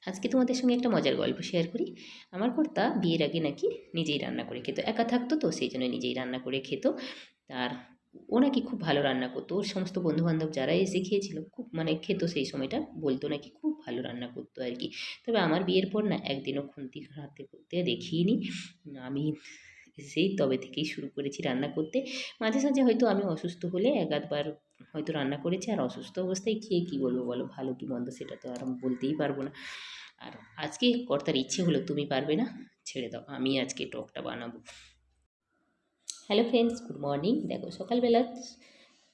আজকে তোমাদের সঙ্গে একটা মজার গল্প শেয়ার করি। আমার কর্তা বিয়ের আগে নাকি নিজেই রান্না করে খেত, একা থাকতো তো সেই জন্য নিজেই রান্না করে খেত। আর ও নাকি খুব ভালো রান্না করতো, ওর সমস্ত বন্ধুবান্ধব যারা এসে খেয়েছিল খুব মানে খেত সেই সময়টা, বলতো নাকি খুব ভালো রান্না করতো আর কি। তবে আমার বিয়ের পর না একদিনও খুন্তি হাতে করতে দেখিনি আমি। সেই তবে থেকেই শুরু করেছি রান্না করতে। মাঝে সাঝে হয়তো আমি অসুস্থ হলে এক আধবার হয়তো রান্না করেছি, আর অসুস্থ অবস্থায় খেয়ে কী বলবো বলো, ভালো কি মন্দ সেটা তো আর আমি বলতেই পারবো না। আর আজকে কর্তার ইচ্ছে হলো তুমি পারবে না, ছেড়ে দাও, আমি আজকে টকটা বানাবো। Hello friends, good morning. দেখো সকালবেলা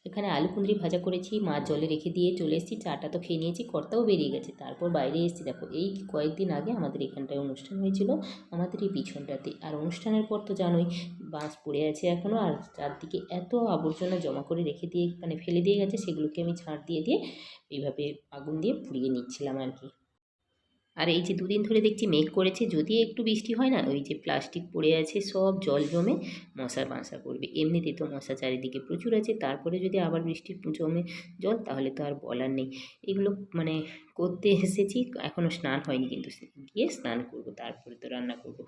এখানে আলু কুঁদরি ভাজা করেছি, মাছ জলে রেখে দিয়ে চলে এসেছি, চাটা তো খেয়ে নিয়েছি, কর্তাও বেরিয়ে গেছে। তারপর বাইরে এসেছি, দেখো এই কয়েকদিন আগে আমাদের এখানটায় অনুষ্ঠান হয়েছিল, আমাদের এই পিছনটাতে। আর অনুষ্ঠানের পর তো জানোই বাঁশ পড়ে আছে এখনও, আর চারদিকে এত আবর্জনা জমা করে রেখে দিয়ে মানে ফেলে দিয়ে গেছে, সেগুলোকে আমি ঝাঁট দিয়ে দিয়ে এইভাবে আগুন দিয়ে পুড়িয়ে নিচ্ছিলাম আর কি। আর এই যে দুদিন ধরে দেখছি মেঘ করেছে, যদি একটু বৃষ্টি হয় না, ওই যে প্লাস্টিক পড়ে আছে সব জল জমে মশার বাসা করবে। এমনিতেই তো মশা চারিদিকে প্রচুর আছে, তারপরে যদি আবার বৃষ্টি জমে জল, তাহলে তো আর বলার নেই। এগুলো মানে করতে এসেছি, এখনও স্নান হয়নি, কিন্তু গিয়ে স্নান করব, তারপরে তো রান্না করব।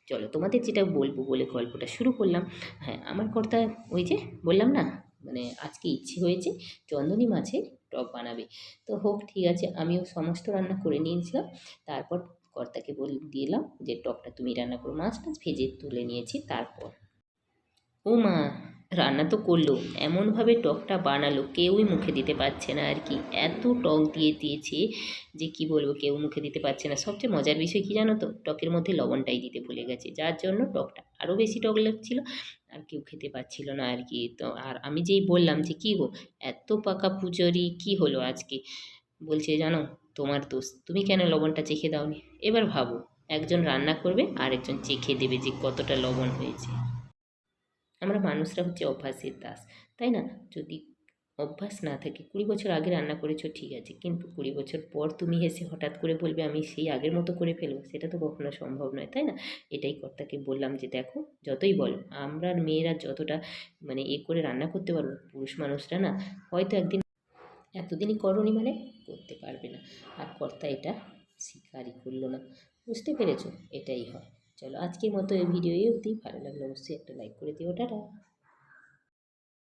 চলো তোমাদের যেটা বলবো বলে গল্পটা শুরু করলাম। হ্যাঁ, আমার কর্তা ওই যে বললাম না, মানে আজকে ইচ্ছে হয়েছে চন্দনী মাছের টক বানাবে। তো হোক, ঠিক আছে, আমিও সমস্ত রান্না করে নিয়েছিলাম। তারপর কর্তাকে দিলাম যে টকটা তুমি রান্না করো। মাছ টাছ ভেজে তুলে নিয়েছি। তারপর ও মা, রান্না তো করলো, এমনভাবে টকটা বানালো কেউই মুখে দিতে পারছে না আর কি। এত টক দিয়ে দিয়েছে যে কি বলবো, কেউ মুখে দিতে পারছে না। সবচেয়ে মজার বিষয় কি জানো তো, টকের মধ্যে লবণটাই দিতে ভুলে গেছে, যার জন্য টকটা আরও বেশি টক লাগছিল, আর কেউ খেতে পারছিল না আর কি। তো আর আমি যেই বললাম যে কী গো, এত পাকা পুজোরি কী হলো আজকে, বলছে জানো তোমার দোষ, তুমি কেন লবণটা চেখে দাওনি। এবার ভাবো, একজন রান্না করবে আর একজন চেখে দেবে যে কতটা লবণ হয়েছে। আমরা মানুষরা হচ্ছে অভ্যাসের দাস, তাই না? যদি অভ্যাস না থাকে, 20 বছর আগে রান্না করেছো ঠিক আছে, কিন্তু 20 বছর পর তুমি এসে হঠাৎ করে বলবে আমি সেই আগের মতো করে ফেলবো, সেটা তো কখনো সম্ভব নয়, তাই না? এটাই কর্তাকে বললাম যে দেখো, যতই বলো আমরা মেয়েরা যতটা মানে করে রান্না করতে পারবো, পুরুষ মানুষরা না হয়তো একদিন, এতদিনই করনি মানে করতে পারবে না। আর কর্তা এটা স্বীকারই করলো না। বুঝতে পেরেছো? এটাই হয়। চলো আজকের মতো এই ভিডিও এই অবধি। ভালো লাগলে অবশ্যই একটা লাইক করে দিও। টাটা।